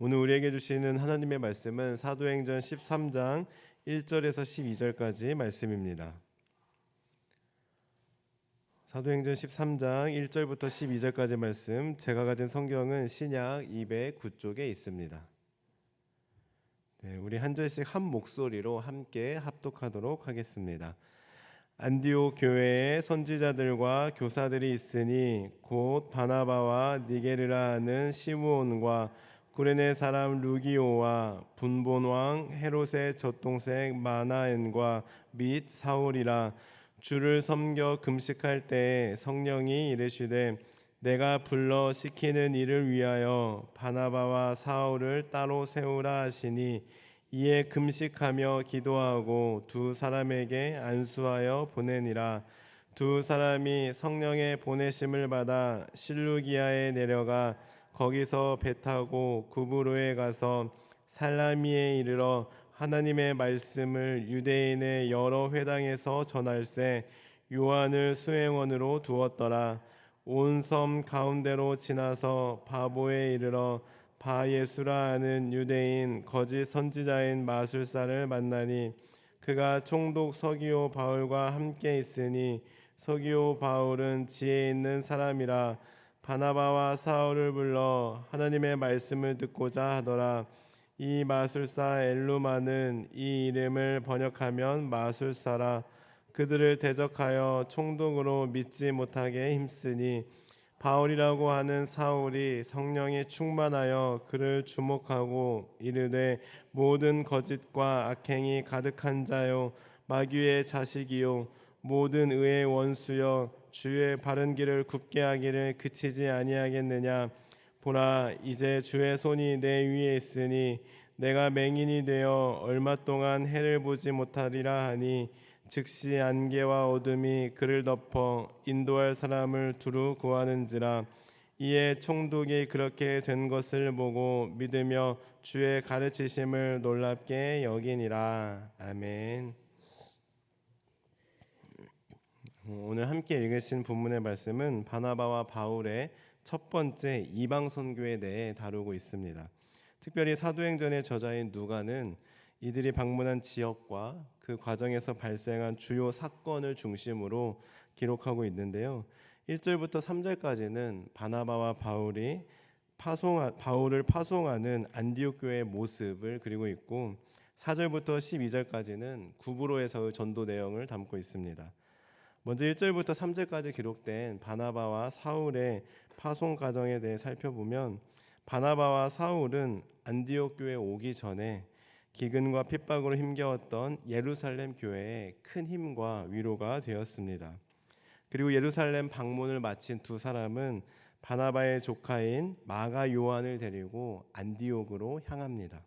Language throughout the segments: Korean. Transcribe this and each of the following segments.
오늘 우리에게 주시는 하나님의 말씀은 사도행전 13장 1절에서 12절까지 말씀입니다. 사도행전 13장 1절부터 12절까지 말씀, 제가 가진 성경은 신약 209쪽에 있습니다. 우리 한 절씩 한 목소리로 함께 합독하도록 하겠습니다. 안디옥 교회에 선지자들과 교사들이 있으니 곧 바나바와 니게르라 하는 시므온과 구레네 사람 루기오와 분본 왕 헤롯의 젖동생 마나엔과 및 사울이라. 주를 섬겨 금식할 때에 성령이 이르시되 내가 불러 시키는 일을 위하여 바나바와 사울을 따로 세우라 하시니, 이에 금식하며 기도하고 두 사람에게 안수하여 보내니라. 두 사람이 성령의 보내심을 받아 실루기아에 내려가 거기서 배 타고 구브로에 가서 살라미에 이르러 하나님의 말씀을 유대인의 여러 회당에서 전할세 요한을 수행원으로 두었더라. 온 섬 가운데로 지나서 바보에 이르러 바예수라 하는 유대인 거짓 선지자인 마술사를 만나니, 그가 총독 서기오 바울과 함께 있으니 서기오 바울은 지혜 있는 사람이라. 바나바와 사울을 불러 하나님의 말씀을 듣고자 하더라. 이 마술사 엘루마는 이 이름을 번역하면 마술사라. 그들을 대적하여 총독으로 믿지 못하게 힘쓰니, 바울이라고 하는 사울이 성령이 충만하여 그를 주목하고 이르되 모든 거짓과 악행이 가득한 자요 마귀의 자식이요 모든 의의 원수여 주의 바른 길을 굽게 하기를 그치지 아니하겠느냐. 보라, 이제 주의 손이 내 위에 있으니 내가 맹인이 되어 얼마 동안 해를 보지 못하리라 하니, 즉시 안개와 어둠이 그를 덮어 인도할 사람을 두루 구하는지라. 이에 총독이 그렇게 된 것을 보고 믿으며 주의 가르치심을 놀랍게 여기니라. 아멘. 오늘 함께 읽으신 본문의 말씀은 바나바와 바울의 첫 번째 이방 선교에 대해 다루고 있습니다. 특별히 사도행전의 저자인 누가는 이들이 방문한 지역과 그 과정에서 발생한 주요 사건을 중심으로 기록하고 있는데요. 1절부터 3절까지는 바나바와 바울을 파송하는 안디옥 교회의 모습을 그리고 있고, 4절부터 12절까지는 구브로에서의 전도 내용을 담고 있습니다. 먼저 1절부터 3절까지 기록된 바나바와 사울의 파송 과정에 대해 살펴보면, 바나바와 사울은 안디옥 교회에 오기 전에 기근과 핍박으로 힘겨웠던 예루살렘 교회에 큰 힘과 위로가 되었습니다. 그리고 예루살렘 방문을 마친 두 사람은 바나바의 조카인 마가 요한을 데리고 안디옥으로 향합니다.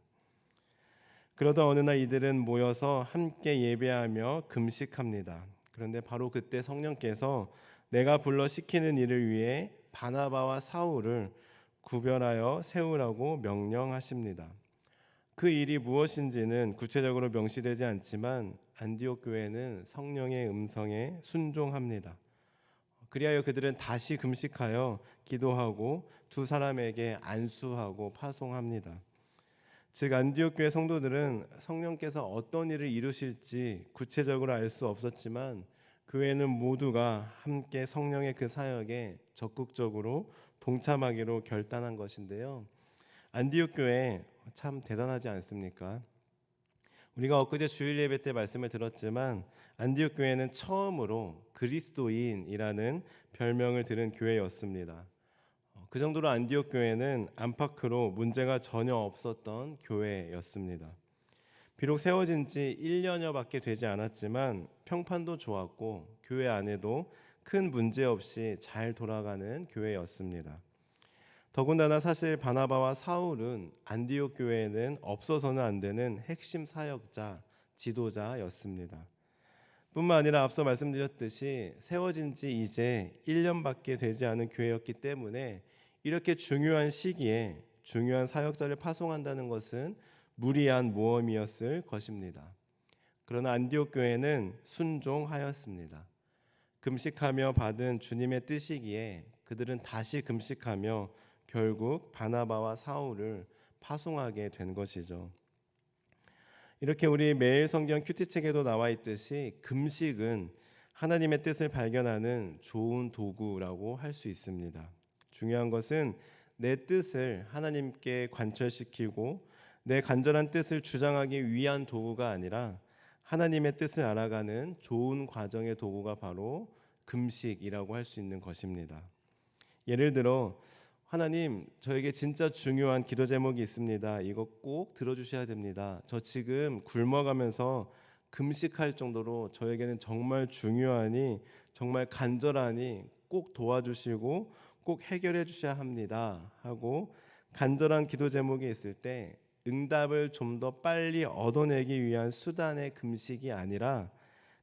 그러다 어느 날 이들은 모여서 함께 예배하며 금식합니다. 그런데 바로 그때 성령께서 내가 불러 시키는 일을 위해 바나바와 사울을 구별하여 세우라고 명령하십니다. 그 일이 무엇인지는 구체적으로 명시되지 않지만 안디옥 교회는 성령의 음성에 순종합니다. 그리하여 그들은 다시 금식하여 기도하고 두 사람에게 안수하고 파송합니다. 즉 안디옥 교회 성도들은 성령께서 어떤 일을 이루실지 구체적으로 알 수 없었지만, 교회는 모두가 함께 성령의 그 사역에 적극적으로 동참하기로 결단한 것인데요. 안디옥 교회 참 대단하지 않습니까? 우리가 엊그제 주일 예배 때 말씀을 들었지만 안디옥 교회는 처음으로 그리스도인이라는 별명을 들은 교회였습니다. 그 정도로 안디옥 교회는 안팎으로 문제가 전혀 없었던 교회였습니다. 비록 세워진 지 1년여밖에 되지 않았지만 평판도 좋았고 교회 안에도 큰 문제 없이 잘 돌아가는 교회였습니다. 더군다나 사실 바나바와 사울은 안디옥 교회에는 없어서는 안 되는 핵심 사역자, 지도자였습니다. 뿐만 아니라 앞서 말씀드렸듯이 세워진 지 이제 1년밖에 되지 않은 교회였기 때문에 이렇게 중요한 시기에 중요한 사역자를 파송한다는 것은 무리한 모험이었을 것입니다. 그러나 안디옥 교회는 순종하였습니다. 금식하며 받은 주님의 뜻이기에 그들은 다시 금식하며 결국 바나바와 사울을 파송하게 된 것이죠. 이렇게 우리 매일 성경 큐티책에도 나와 있듯이 금식은 하나님의 뜻을 발견하는 좋은 도구라고 할 수 있습니다. 중요한 것은 내 뜻을 하나님께 관철시키고 내 간절한 뜻을 주장하기 위한 도구가 아니라 하나님의 뜻을 알아가는 좋은 과정의 도구가 바로 금식이라고 할 수 있는 것입니다. 예를 들어 하나님, 저에게 진짜 중요한 기도 제목이 있습니다. 이거 꼭 들어주셔야 됩니다. 저 지금 굶어가면서 금식할 정도로 저에게는 정말 중요하니 정말 간절하니 꼭 도와주시고 꼭 해결해 주셔야 합니다 하고 간절한 기도 제목이 있을 때 응답을 좀 더 빨리 얻어내기 위한 수단의 금식이 아니라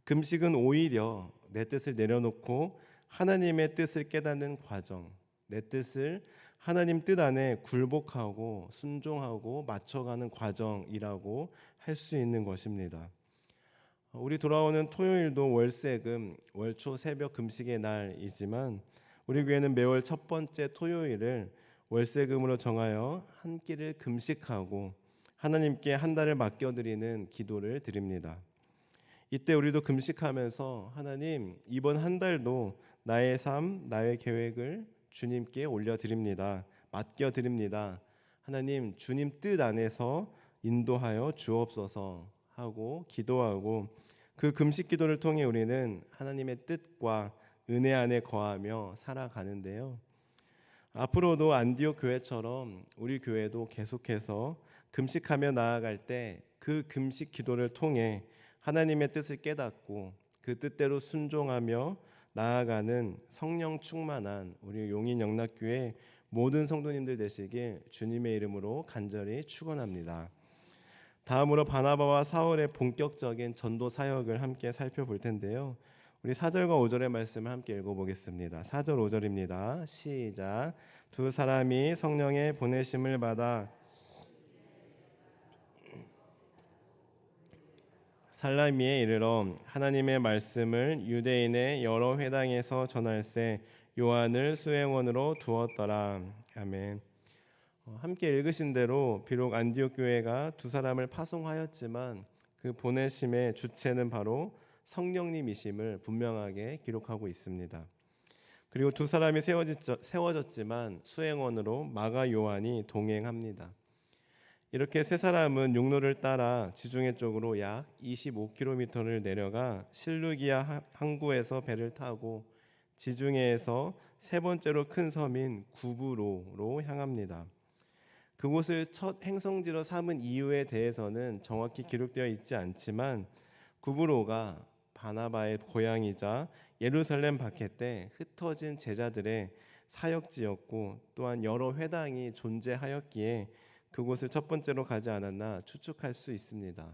금식은 오히려 내 뜻을 내려놓고 하나님의 뜻을 깨닫는 과정, 내 뜻을 하나님 뜻 안에 굴복하고 순종하고 맞춰가는 과정이라고 할 수 있는 것입니다. 우리 돌아오는 토요일도 월세금, 월초 새벽 금식의 날이지만 우리 교회는 매월 첫 번째 토요일을 월세금으로 정하여 한 끼를 금식하고 하나님께 한 달을 맡겨드리는 기도를 드립니다. 이때 우리도 금식하면서 하나님, 이번 한 달도 나의 삶, 나의 계획을 주님께 올려드립니다. 맡겨드립니다. 하나님, 주님 뜻 안에서 인도하여 주옵소서 하고 기도하고 그 금식 기도를 통해 우리는 하나님의 뜻과 은혜 안에 거하며 살아가는데요. 앞으로도 안디옥 교회처럼 우리 교회도 계속해서 금식하며 나아갈 때 그 금식 기도를 통해 하나님의 뜻을 깨닫고 그 뜻대로 순종하며 나아가는 성령 충만한 우리 용인 영락교회 모든 성도님들 되시길 주님의 이름으로 간절히 축원합니다. 다음으로 바나바와 사울의 본격적인 전도 사역을 함께 살펴볼 텐데요. 우리 4절과 5절의 말씀을 함께 읽어보겠습니다. 4절 5절입니다. 시작. 두 사람이 성령의 보내심을 받아 살라미에 이르러 하나님의 말씀을 유대인의 여러 회당에서 전할세 요한을 수행원으로 두었더라. 아멘. 함께 읽으신 대로 비록 안디옥 교회가 두 사람을 파송하였지만 그 보내심의 주체는 바로 성령님이심을 분명하게 기록하고 있습니다. 그리고 두 사람이 세워졌지만 수행원으로 마가 요한이 동행합니다. 이렇게 세 사람은 육로를 따라 지중해 쪽으로 약 25km를 내려가 실루기아 항구에서 배를 타고 지중해에서 세 번째로 큰 섬인 구브로로 향합니다. 그곳을 첫 행성지로 삼은 이유에 대해서는 정확히 기록되어 있지 않지만 구브로가 바나바의 고향이자 예루살렘 박해 때 흩어진 제자들의 사역지였고 또한 여러 회당이 존재하였기에 그곳을 첫 번째로 가지 않았나 추측할 수 있습니다.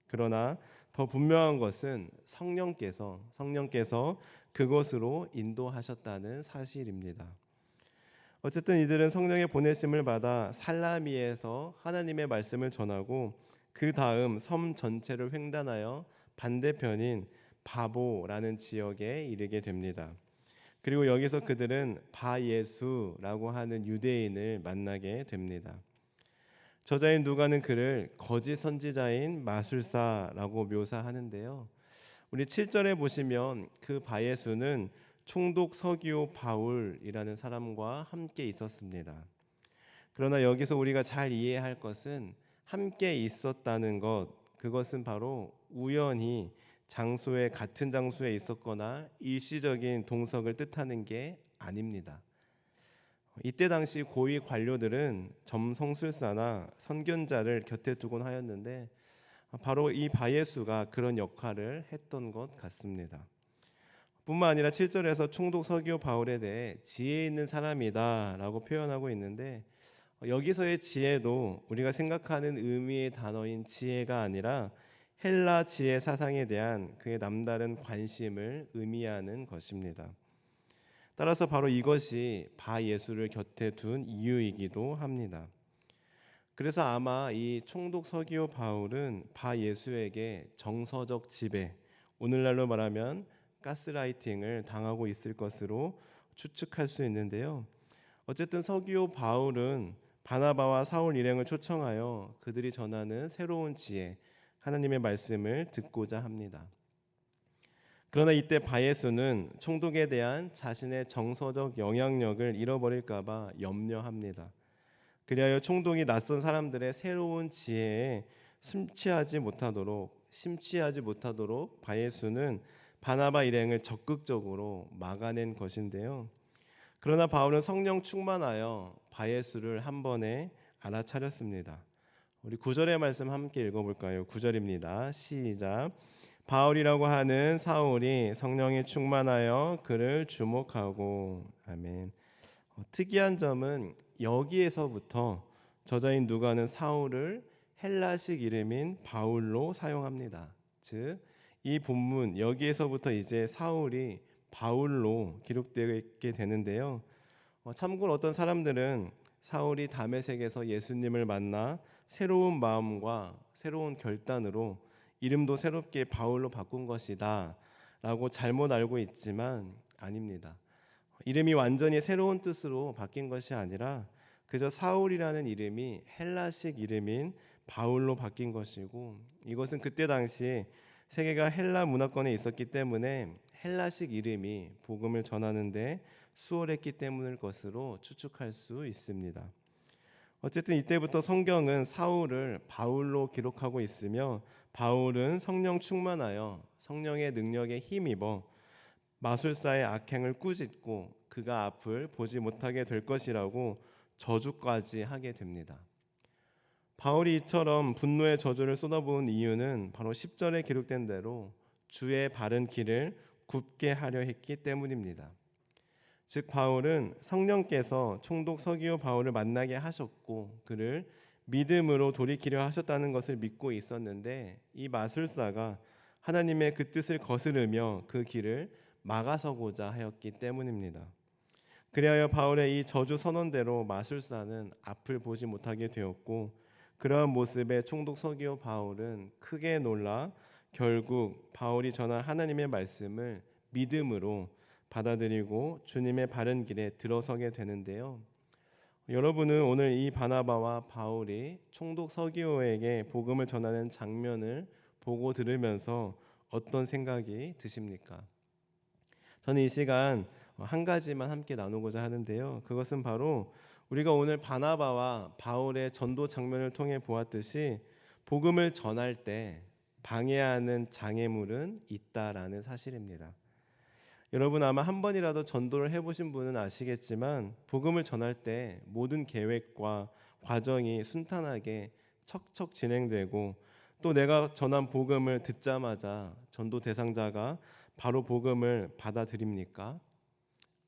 그러나 더 분명한 것은 성령께서 그곳으로 인도하셨다는 사실입니다. 어쨌든 이들은 성령의 보내심을 받아 살라미에서 하나님의 말씀을 전하고 그 다음 섬 전체를 횡단하여 반대편인 바보라는 지역에 이르게 됩니다. 그리고 여기서 그들은 바예수라고 하는 유대인을 만나게 됩니다. 저자인 누가는 그를 거짓 선지자인 마술사라고 묘사하는데요. 우리 7절에 보시면 그 바예수는 총독 서기오 바울이라는 사람과 함께 있었습니다. 그러나 여기서 우리가 잘 이해할 것은 함께 있었다는 것, 그것은 바로 우연히 같은 장소에 있었거나 일시적인 동석을 뜻하는 게 아닙니다. 이때 당시 고위 관료들은 점성술사나 선견자를 곁에 두곤 하였는데 바로 이 바예수가 그런 역할을 했던 것 같습니다. 뿐만 아니라 7절에서 총독 서기오 바울에 대해 지혜 있는 사람이다라고 표현하고 있는데 여기서의 지혜도 우리가 생각하는 의미의 단어인 지혜가 아니라 헬라 지혜 사상에 대한 그의 남다른 관심을 의미하는 것입니다. 따라서 바로 이것이 바예수를 곁에 둔 이유이기도 합니다. 그래서 아마 이 총독 서기오 바울은 바예수에게 정서적 지배, 오늘날로 말하면 가스라이팅을 당하고 있을 것으로 추측할 수 있는데요. 어쨌든 서기오 바울은 바나바와 사울 일행을 초청하여 그들이 전하는 새로운 지혜, 하나님의 말씀을 듣고자 합니다. 그러나 이때 바예수는 총독에 대한 자신의 정서적 영향력을 잃어버릴까 봐 염려합니다. 그리하여 총독이 낯선 사람들의 새로운 지혜에 심취하지 못하도록 바예수는 바나바 일행을 적극적으로 막아낸 것인데요. 그러나 바울은 성령 충만하여 바예수를 한 번에 알아차렸습니다. 우리 9절의 말씀 함께 읽어볼까요? 9절입니다. 시작. 바울이라고 하는 사울이 성령에 충만하여 그를 주목하고. 아멘. 특이한 점은 여기에서부터 저자인 누가는 사울을 헬라식 이름인 바울로 사용합니다. 즉, 이 본문 여기에서부터 이제 사울이 바울로 기록되게 되는데요. 참고로 어떤 사람들은 사울이 다메섹에서 예수님을 만나 새로운 마음과 새로운 결단으로 이름도 새롭게 바울로 바꾼 것이다 라고 잘못 알고 있지만 아닙니다. 이름이 완전히 새로운 뜻으로 바뀐 것이 아니라 그저 사울이라는 이름이 헬라식 이름인 바울로 바뀐 것이고, 이것은 그때 당시 세계가 헬라 문화권에 있었기 때문에 헬라식 이름이 복음을 전하는데 수월했기 때문일 것으로 추측할 수 있습니다. 어쨌든 이때부터 성경은 사울을 바울로 기록하고 있으며, 바울은 성령 충만하여 성령의 능력에 힘입어 마술사의 악행을 꾸짖고 그가 앞을 보지 못하게 될 것이라고 저주까지 하게 됩니다. 바울이 이처럼 분노의 저주를 쏟아부은 이유는 바로 10절에 기록된 대로 주의 바른 길을 굽게 하려 했기 때문입니다. 즉 바울은 성령께서 총독 서기오 바울을 만나게 하셨고 그를 믿음으로 돌이키려 하셨다는 것을 믿고 있었는데, 이 마술사가 하나님의 그 뜻을 거스르며 그 길을 막아서고자 하였기 때문입니다. 그리하여 바울의 이 저주 선언대로 마술사는 앞을 보지 못하게 되었고, 그러한 모습에 총독 서기오 바울은 크게 놀라 결국 바울이 전한 하나님의 말씀을 믿음으로 받아들이고 주님의 바른 길에 들어서게 되는데요. 여러분은 오늘 이 바나바와 바울이 총독 서기오에게 복음을 전하는 장면을 보고 들으면서 어떤 생각이 드십니까? 저는 이 시간 한 가지만 함께 나누고자 하는데요. 그것은 바로 우리가 오늘 바나바와 바울의 전도 장면을 통해 보았듯이 복음을 전할 때 방해하는 장애물은 있다라는 사실입니다. 여러분 아마 한 번이라도 전도를 해보신 분은 아시겠지만, 복음을 전할 때 모든 계획과 과정이 순탄하게 척척 진행되고, 또 내가 전한 복음을 듣자마자 전도 대상자가 바로 복음을 받아들입니까?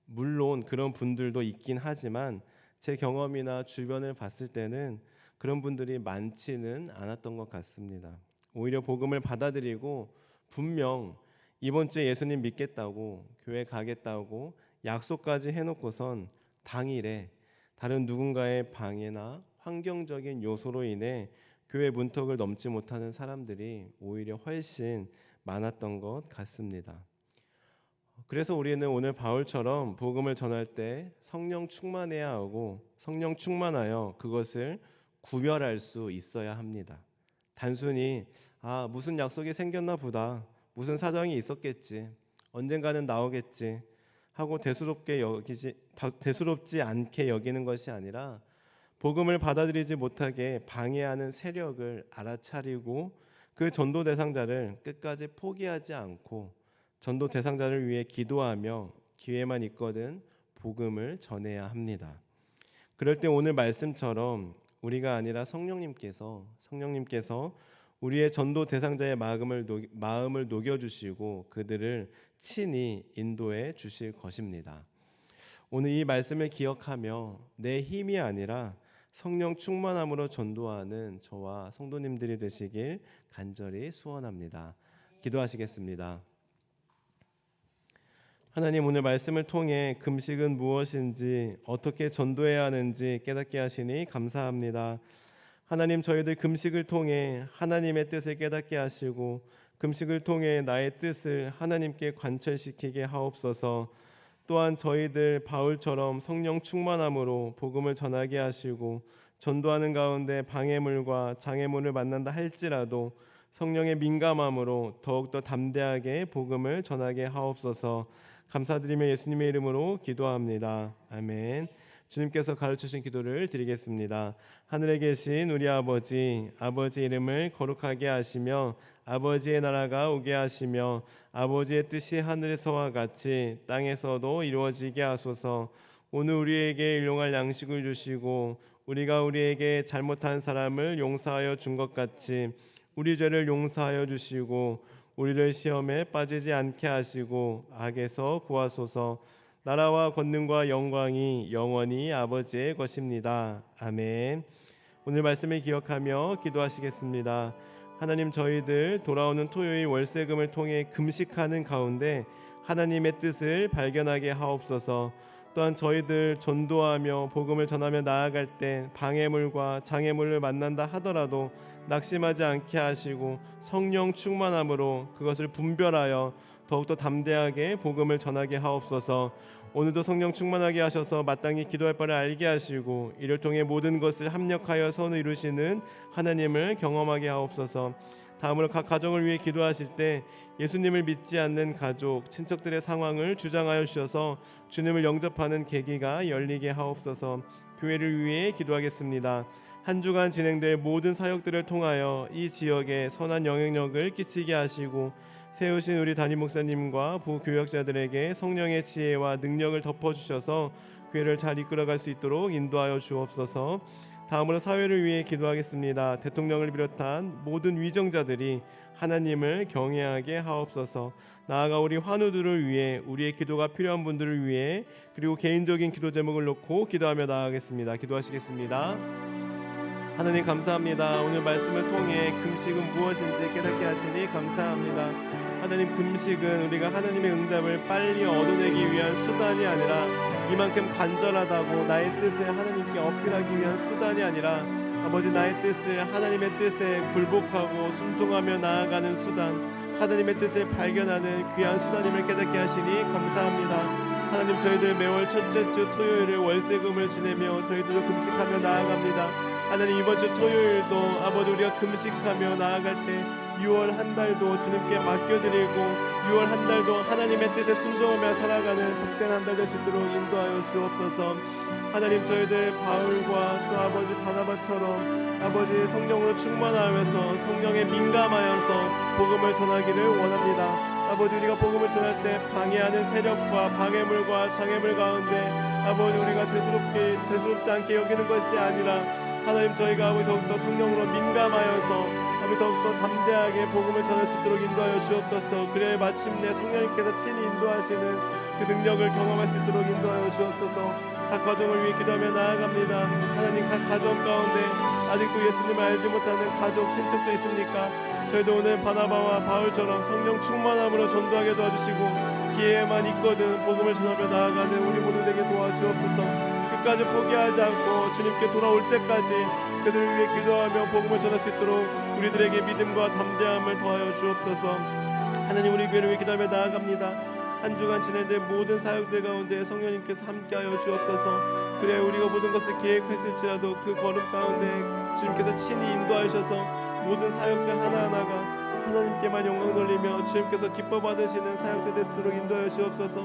물론 그런 분들도 있긴 하지만 제 경험이나 주변을 봤을 때는 그런 분들이 많지는 않았던 것 같습니다. 오히려 복음을 받아들이고 분명 이번 주에 예수님 믿겠다고 교회 가겠다고 약속까지 해놓고선 당일에 다른 누군가의 방해나 환경적인 요소로 인해 교회 문턱을 넘지 못하는 사람들이 오히려 훨씬 많았던 것 같습니다. 그래서 우리는 오늘 바울처럼 복음을 전할 때 성령 충만해야 하고, 성령 충만하여 그것을 구별할 수 있어야 합니다. 단순히 무슨 약속이 생겼나 보다, 무슨 사정이 있었겠지, 언젠가는 나오겠지 하고 대수롭지 않게 여기는 것이 아니라, 복음을 받아들이지 못하게 방해하는 세력을 알아차리고 그 전도 대상자를 끝까지 포기하지 않고 전도 대상자를 위해 기도하며 기회만 있거든 복음을 전해야 합니다. 그럴 때 오늘 말씀처럼 우리가 아니라 성령님께서 우리의 전도 대상자의 마음을 녹여주시고 그들을 친히 인도해 주실 것입니다. 오늘 이 말씀을 기억하며 내 힘이 아니라 성령 충만함으로 전도하는 저와 성도님들이 되시길 간절히 소원합니다. 기도하시겠습니다. 하나님, 오늘 말씀을 통해 금식은 무엇인지 어떻게 전도해야 하는지 깨닫게 하시니 감사합니다. 하나님, 저희들 금식을 통해 하나님의 뜻을 깨닫게 하시고 금식을 통해 나의 뜻을 하나님께 관철시키게 하옵소서. 또한 저희들 바울처럼 성령 충만함으로 복음을 전하게 하시고 전도하는 가운데 방해물과 장애물을 만난다 할지라도 성령의 민감함으로 더욱더 담대하게 복음을 전하게 하옵소서. 감사드리며 예수님의 이름으로 기도합니다. 아멘. 주님께서 가르치신 기도를 드리겠습니다. 하늘에 계신 우리 아버지, 아버지 이름을 거룩하게 하시며 아버지의 나라가 오게 하시며 아버지의 뜻이 하늘에서와 같이 땅에서도 이루어지게 하소서. 오늘 우리에게 일용할 양식을 주시고 우리가 우리에게 잘못한 사람을 용서하여 준 것 같이 우리 죄를 용서하여 주시고 우리를 시험에 빠지지 않게 하시고 악에서 구하소서. 나라와 권능과 영광이 영원히 아버지의 것입니다. 아멘. 오늘 말씀을 기억하며 기도하시겠습니다. 하나님, 저희들 돌아오는 토요일 월세금을 통해 금식하는 가운데 하나님의 뜻을 발견하게 하옵소서. 또한 저희들 전도하며 복음을 전하며 나아갈 때 방해물과 장애물을 만난다 하더라도 낙심하지 않게 하시고 성령 충만함으로 그것을 분별하여 더욱더 담대하게 복음을 전하게 하옵소서. 오늘도 성령 충만하게 하셔서 마땅히 기도할 바를 알게 하시고 이를 통해 모든 것을 합력하여 선을 이루시는 하나님을 경험하게 하옵소서. 다음으로 각 가정을 위해 기도하실 때 예수님을 믿지 않는 가족, 친척들의 상황을 주장하여 주셔서 주님을 영접하는 계기가 열리게 하옵소서. 교회를 위해 기도하겠습니다. 한 주간 진행될 모든 사역들을 통하여 이 지역에 선한 영향력을 끼치게 하시고 세우신 우리 담임 목사님과 부교역자들에게 성령의 지혜와 능력을 덮어주셔서 교회를 잘 이끌어갈 수 있도록 인도하여 주옵소서. 다음으로 사회를 위해 기도하겠습니다. 대통령을 비롯한 모든 위정자들이 하나님을 경외하게 하옵소서. 나아가 우리 환우들을 위해, 우리의 기도가 필요한 분들을 위해, 그리고 개인적인 기도 제목을 놓고 기도하며 나아가겠습니다. 기도하시겠습니다. 하나님 감사합니다. 오늘 말씀을 통해 금식은 무엇인지 깨닫게 하시니 감사합니다. 하나님, 금식은 우리가 하나님의 응답을 빨리 얻어내기 위한 수단이 아니라 이만큼 간절하다고 나의 뜻을 하나님께 어필하기 위한 수단이 아니라 아버지, 나의 뜻을 하나님의 뜻에 굴복하고 순종하며 나아가는 수단, 하나님의 뜻을 발견하는 귀한 수단임을 깨닫게 하시니 감사합니다. 하나님, 저희들 매월 첫째 주 토요일을 월세금을 지내며 저희들도 금식하며 나아갑니다. 하나님, 이번 주 토요일도 아버지 우리가 금식하며 나아갈 때 6월 한 달도 주님께 맡겨드리고 6월 한 달도 하나님의 뜻에 순종하며 살아가는 복된 한 달 될 수 있도록 인도하여 주옵소서. 하나님, 저희들 바울과 또 아버지 바나바처럼 아버지 성령으로 충만하여서 성령에 민감하여서 복음을 전하기를 원합니다. 아버지, 우리가 복음을 전할 때 방해하는 세력과 방해물과 장애물 가운데 아버지 우리가 대수롭지 않게 여기는 것이 아니라 하나님, 저희가 아버지 더욱더 성령으로 민감하여서 아버지 더욱더 담대하게 복음을 전할 수 있도록 인도하여 주옵소서. 그래야 마침내 성령님께서 친히 인도하시는 그 능력을 경험할 수 있도록 인도하여 주옵소서. 각 가정을 위해 기도하며 나아갑니다. 하나님, 각 가정 가운데 아직도 예수님을 알지 못하는 가족, 친척도 있습니까? 저희도 오늘 바나바와 바울처럼 성령 충만함으로 전도하게 도와주시고 기회만 있거든 복음을 전하며 나아가는 우리 모두에게 도와주옵소서. 끝까지 포기하지 않고 주님께 돌아올 때까지 그들을 위해 기도하며 복음을 전할 수 있도록 우리들에게 믿음과 담대함을 더하여 주옵소서. 하나님, 우리 교회를 위해 기도하며 나아갑니다. 한 주간 진행된 모든 사역들 가운데 성령님께서 함께하여 주옵소서. 그래 우리가 모든 것을 계획했을지라도 그 걸음 가운데 주님께서 친히 인도하셔서 모든 사역들 하나하나가 하나님께만 영광 돌리며 주님께서 기뻐 받으시는 사역들 되도록 인도하여 주옵소서.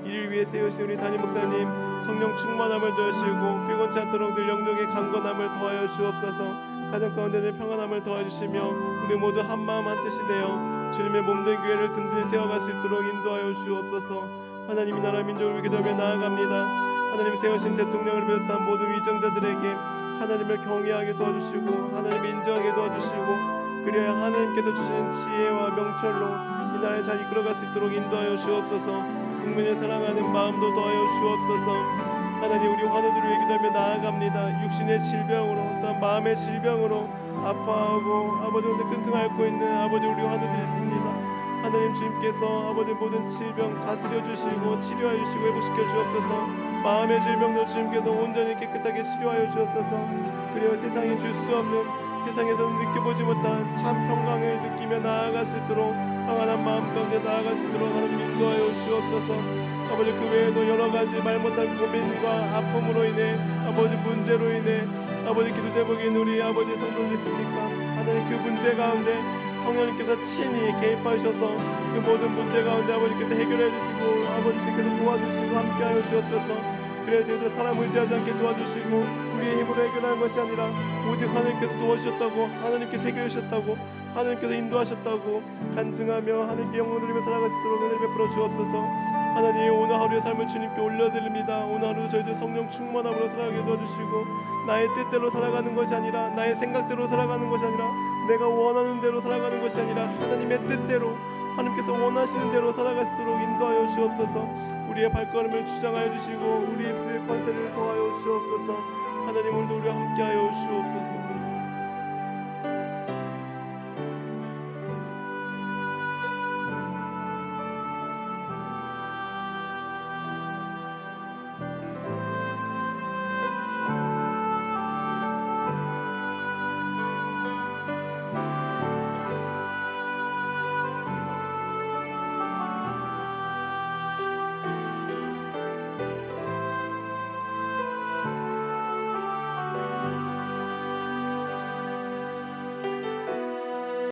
이를 위해 세우신 우리 담임 목사님 성령 충만함을 더하시고 피곤치 않도록 늘 영적의 강건함을 더하여 주옵소서. 가정 가운데 늘 평안함을 더하주시며 우리 모두 한 마음 한 뜻이 되어 주님의 몸된 교회를 든든히 세워갈 수 있도록 인도하여 주옵소서. 하나님이 나라 민족을 위해 기도하며 나아갑니다. 하나님, 세우신 대통령을 비롯한 모든 위정자들에게 하나님을 경외하게 도와주시고 하나님을 인정하게 도와주시고 그래야 하나님께서 주신 지혜와 명철로 이 나라를 잘 이끌어갈 수 있도록 인도하여 주옵소서. 국민을 사랑하는 마음도 더하여 주옵소서. 하나님, 우리 환우들을 위해 기도하며 나아갑니다. 육신의 질병으로 또한 마음의 질병으로 아파하고 아버지 오늘 끙끙 앓고 있는 아버지 우리 환우들 있습니다. 하나님, 주님께서 아버지 모든 질병 다스려 주시고 치료하여 주시고 회복시켜 주옵소서. 마음의 질병도 주님께서 온전히 깨끗하게 치료하여 주옵소서. 그리고 세상이 줄 수 없는, 세상에서는 느껴보지 못한 참 평강을 느끼며 나아갈 수 있도록 평안한 마음 가운데 나아갈 수 있도록 하나님 인도하여 주옵소서. 아버지 그 외에도 여러 가지 말 못할 고민과 아픔으로 인해 아버지 문제로 인해 아버지 기도 제목에 있는 우리 아버지 성도들 있습니까? 하나님 그 문제 가운데 성령님께서 친히 개입하셔서 그 모든 문제 가운데 아버지께서 해결해 주시고 아버지께서 도와주시고 함께하여 주옵소서. 그래야 저희들 사람 의지하지 않게 도와주시고 우리의 힘으로 해결하는 것이 아니라 오직 하나님께서 도와주셨다고, 하나님께서 해결하셨다고, 하나님께서 인도하셨다고 간증하며 하나님께 영광 드리며 살아갈 수 있도록 은혜를 베풀어 주옵소서. 하나님 오늘 하루의 삶을 주님께 올려드립니다. 오늘 하루도 저희들 성령 충만함으로 살아가게 도와주시고 나의 뜻대로 살아가는 것이 아니라 나의 생각대로 살아가는 것이 아니라 내가 원하는 대로 살아가는 것이 아니라 하나님의 뜻대로 하나님께서 원하시는 대로 살아갈 수 있도록 인도하여 주옵소서. 우리의 발걸음을 주장하여 주시고 우리 입술의 권세를 더하여 주옵소서. 하나님 오늘도 우리와 함께하여 주옵소서.